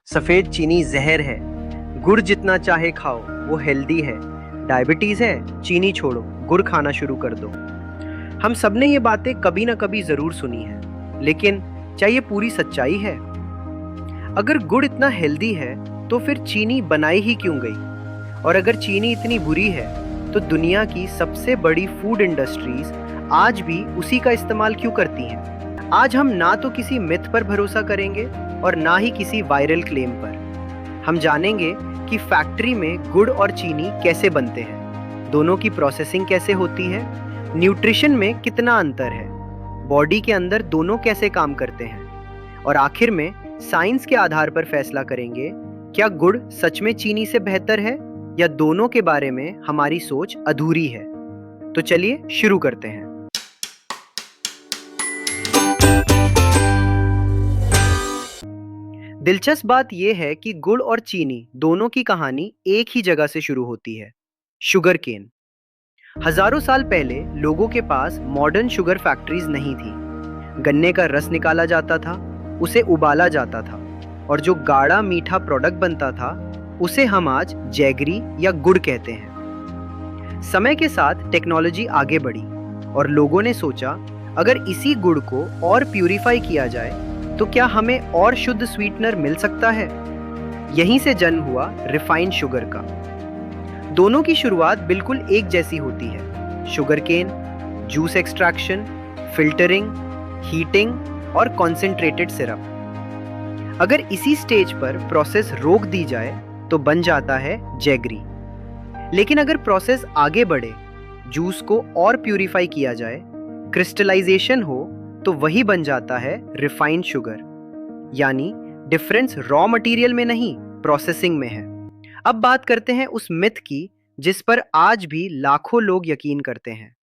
सफेद चीनी जहर है। गुड़ जितना चाहे खाओ, वो हेल्दी है। डायबिटीज है, चीनी छोड़ो, गुड़ खाना शुरू कर दो। हम सबने ये बातें कभी ना कभी जरूर सुनी है, लेकिन क्या ये पूरी सच्चाई है? अगर गुड़ इतना हेल्दी है तो फिर चीनी बनाई ही क्यों गई? और अगर चीनी इतनी बुरी है तो दुनिया की सबसे बड़ी फूड इंडस्ट्रीज आज भी उसी का इस्तेमाल क्यों करती हैं? आज हम ना तो किसी मिथ पर भरोसा करेंगे और ना ही किसी वायरल क्लेम पर। हम जानेंगे कि फैक्ट्री में गुड़ और चीनी कैसे बनते हैं, दोनों की प्रोसेसिंग कैसे होती है, न्यूट्रिशन में कितना अंतर है, बॉडी के अंदर दोनों कैसे काम करते हैं, और आखिर में साइंस के आधार पर फैसला करेंगे क्या गुड़ सच में चीनी से बेहतर है या दोनों के बारे में हमारी सोच अधूरी है। तो चलिए शुरू करते हैं। दिलचस्प बात यह है कि गुड़ और चीनी दोनों की कहानी एक ही जगह से शुरू होती है, शुगर केन। हजारों साल पहले लोगों के पास मॉडर्न शुगर फैक्ट्रीज नहीं थी। गन्ने का रस निकाला जाता था, उसे उबाला जाता था, और जो गाढ़ा मीठा प्रोडक्ट बनता था उसे हम आज जैगरी या गुड़ कहते हैं। समय के साथ टेक्नोलॉजी आगे बढ़ी और लोगों ने सोचा अगर इसी गुड़ को और प्यूरिफाई किया जाए तो क्या हमें और शुद्ध स्वीटनर मिल सकता है। यहीं से जन्म हुआ रिफाइंड शुगर का। दोनों की शुरुआत बिल्कुल एक जैसी होती है, sugar cane, juice extraction, filtering, heating और कॉन्सेंट्रेटेड सिरप। अगर इसी स्टेज पर प्रोसेस रोक दी जाए तो बन जाता है जैगरी। लेकिन अगर प्रोसेस आगे बढ़े, जूस को और प्यूरिफाई किया जाए, क्रिस्टलाइजेशन हो, तो वही बन जाता है रिफाइंड शुगर। यानी डिफरेंस रॉ मटेरियल में नहीं, प्रोसेसिंग में है। अब बात करते हैं उस मिथ की जिस पर आज भी लाखों लोग यकीन करते हैं।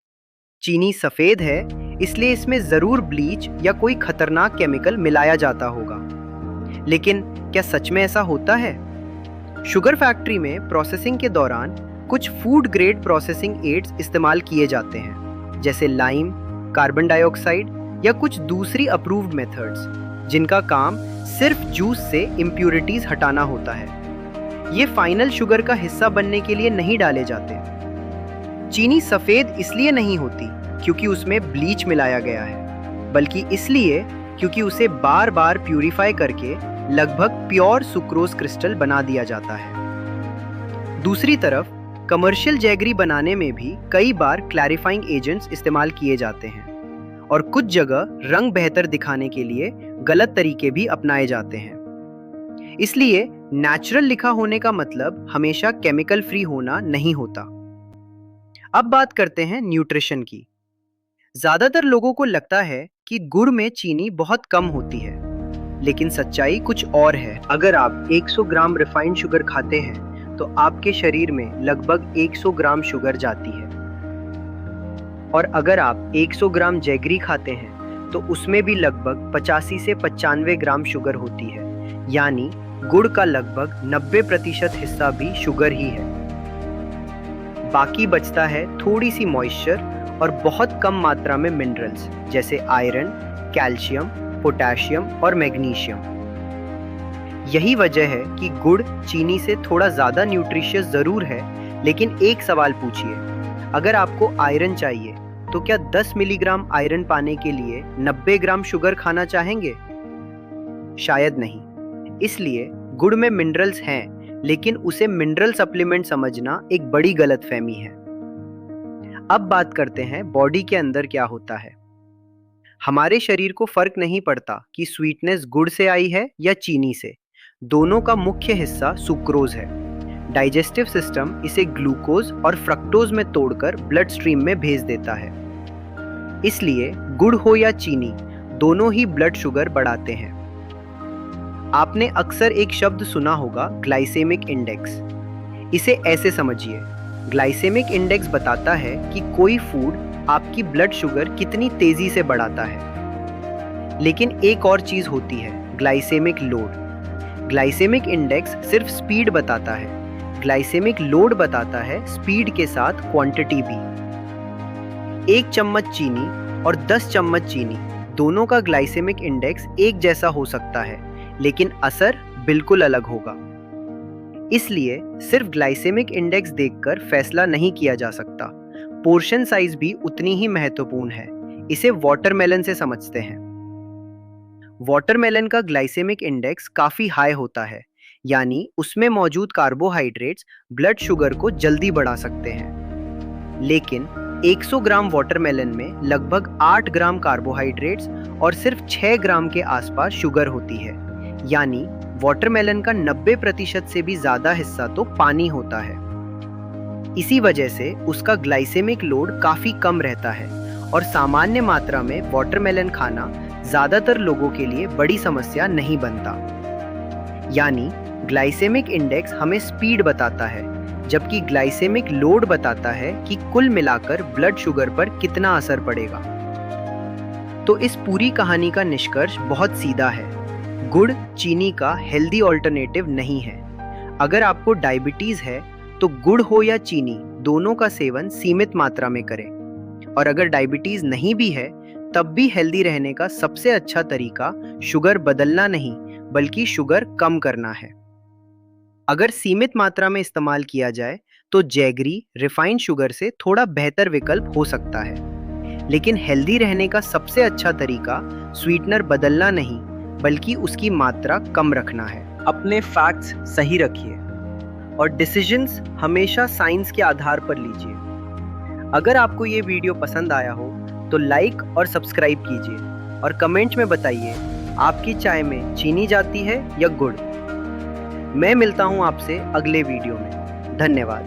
चीनी सफेद है इसलिए इसमें जरूर ब्लीच या कोई खतरनाक केमिकल मिलाया जाता होगा। लेकिन क्या सच में ऐसा होता है? शुगर फैक्ट्री में प्रोसेसिंग के दौरान कुछ फूड ग्रेड प्रोसेसिंग एड्स इस्तेमाल किए जाते हैं, जैसे लाइम, कार्बन डाइऑक्साइड या कुछ दूसरी अप्रूव्ड मेथड्स, जिनका काम सिर्फ जूस से इम्प्यूरिटीज हटाना होता है। ये फाइनल शुगर का हिस्सा बनने के लिए नहीं डाले जाते। चीनी सफेद इसलिए नहीं होती क्योंकि उसमें ब्लीच मिलाया गया है, बल्कि इसलिए क्योंकि उसे बार बार प्यूरिफाई करके लगभग प्योर सुक्रोज क्रिस्टल बना दिया जाता है। दूसरी तरफ कमर्शियल जैगरी बनाने में भी कई बार क्लैरिफाइंग एजेंट्स इस्तेमाल किए जाते हैं और कुछ जगह रंग बेहतर दिखाने के लिए गलत तरीके भी अपनाए जाते हैं। इसलिए नेचुरल लिखा होने का मतलब हमेशा केमिकल फ्री होना नहीं होता। अब बात करते हैं न्यूट्रिशन की। ज्यादातर लोगों को लगता है कि गुड़ में चीनी बहुत कम होती है, लेकिन सच्चाई कुछ और है। अगर आप 100 ग्राम रिफाइंड शुगर खाते हैं तो आपके शरीर में लगभग 100 ग्राम शुगर जाती है, और अगर आप 100 ग्राम जैगरी खाते हैं तो उसमें भी लगभग 85 से 95 ग्राम शुगर होती है। यानी गुड़ का लगभग 90% हिस्सा भी शुगर ही है। बाकी बचता है थोड़ी सी मॉइस्चर और बहुत कम मात्रा में मिनरल्स, जैसे आयरन, कैल्शियम, पोटेशियम और मैग्नीशियम। यही वजह है कि गुड़ चीनी से थोड़ा ज़्यादा न्यूट्रिशियस ज़रूर है, लेकिन एक सवाल पूछिए, अगर आपको आयरन चाहिए तो क्या 10 मिलीग्राम आयरन पाने के लिए 90 ग्राम शुगर खाना चाहेंगे? शायद नहीं। इसलिए गुड़ में मिनरल्स हैं, लेकिन उसे मिनरल सप्लीमेंट समझना एक बड़ी गलतफहमी है। अब बात करते हैं बॉडी के अंदर क्या होता है। हमारे शरीर को फर्क नहीं पड़ता कि स्वीटनेस गुड़ से आई है या चीनी से। दोनों का मुख्य हिस्सा सुक्रोज है। डाइजेस्टिव सिस्टम इसे ग्लूकोज और फ्रक्टोज में तोड़कर ब्लड स्ट्रीम में भेज देता है। इसलिए गुड़ हो या चीनी, दोनों ही ब्लड शुगर बढ़ाते हैं। आपने अक्सर एक शब्द सुना होगा, ग्लाइसेमिक इंडेक्स। इसे ऐसे समझिए, ग्लाइसेमिक इंडेक्स बताता है कि कोई फूड आपकी ब्लड शुगर कितनी तेजी से बढ़ाता है। लेकिन एक और चीज होती है, ग्लाइसेमिक लोड। ग्लाइसेमिक इंडेक्स सिर्फ स्पीड बताता है, ग्लाइसेमिक लोड बताता है स्पीड के साथ क्वांटिटी भी। 1 चम्मच चीनी और 10 चम्मच चीनी, दोनों का ग्लाइसेमिक इंडेक्स एक जैसा हो सकता है, लेकिन असर बिल्कुल अलग होगा। इसलिए सिर्फ ग्लाइसेमिक इंडेक्स देखकर फैसला नहीं किया जा सकता। पोर्शन साइज भी उतनी ही महत्वपूर्ण है। इसे वाटरमेलन से समझते हैं। वाटरमेलन का ग्लाइसेमिक इंडेक्स काफी हाई होता है, यानी उसमें मौजूद कार्बोहाइड्रेट्स ब्लड शुगर को जल्दी बढ़ा सकते हैं। लेकिन 100 ग्राम वाटरमेलन में लगभग 8 ग्राम कार्बोहाइड्रेट्स और सिर्फ 6 ग्राम के आसपास शुगर होती है, यानी वाटरमेलन का 90% से भी ज्यादा हिस्सा तो पानी होता है। इसी वजह से उसका ग्लाइसेमिक लोड काफी कम रहता है और सामान्य मात्रा में वाटरमेलन खाना ज्यादातर लोगों के लिए बड़ी समस्या नहीं बनता। यानी ग्लाइसेमिक इंडेक्स हमें स्पीड बताता है, जबकि ग्लाइसेमिक लोड बताता है कि कुल मिलाकर ब्लड शुगर पर कितना असर पड़ेगा। तो इस पूरी कहानी का निष्कर्ष बहुत सीधा है। गुड़ चीनी का हेल्दी ऑल्टरनेटिव नहीं है। अगर आपको डायबिटीज है तो गुड़ हो या चीनी, दोनों का सेवन सीमित मात्रा में करें। और अगर डायबिटीज नहीं भी है तब भी हेल्दी रहने का सबसे अच्छा तरीका शुगर बदलना नहीं, बल्कि शुगर कम करना है। अगर सीमित मात्रा में इस्तेमाल किया जाए तो जैगरी रिफाइंड शुगर से थोड़ा बेहतर विकल्प हो सकता है। लेकिन हेल्दी रहने का सबसे अच्छा तरीका स्वीटनर बदलना नहीं, बल्कि उसकी मात्रा कम रखना है। अपने फैक्ट्स सही रखिए और डिसीजंस हमेशा साइंस के आधार पर लीजिए। अगर आपको ये वीडियो पसंद आया हो तो लाइक और सब्सक्राइब कीजिए और कमेंट में बताइए आपकी चाय में चीनी जाती है या गुड़। मैं मिलता हूँ आपसे अगले वीडियो में। धन्यवाद।